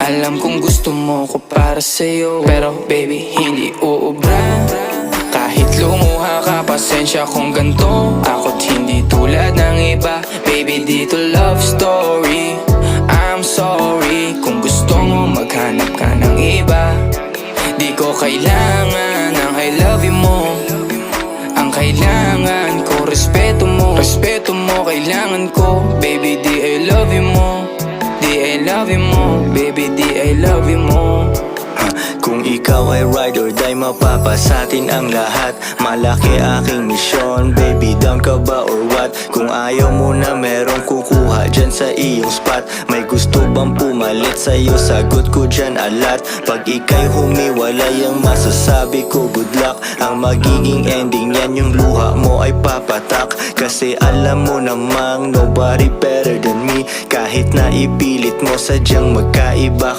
Alam kong gusto mo ko para sa'yo, pero baby hindi uubra. Kahit lumuha ka, pasensya kung ganto. Ako't hindi tulad ng iba. Baby dito love story. I'm sorry kung gusto mo maghanap ka ng iba. Di ko kailangan ng I love you mo. Ang kailangan ko respeto mo. Respeto mo kailangan ko. Baby di I love you mo. Di I love you mo. Baby di I love you mo. Kung ikaw ay ride or die, mapapasatin ang lahat. Malaki aking misyon, baby down ka ba or what? Kung ayaw mo na merong kukuha dyan sa iyong spot. May gusto bang pumalit sa'yo? Sagot ko dyan alat. Pag ika'y humiwalay, ang masasabi ko good luck. Ang magiging ending yan, yung luha mo ay papatak. Kasi alam mo namang nobody better than me. Kahit na ipilit mo, sadyang magkaiba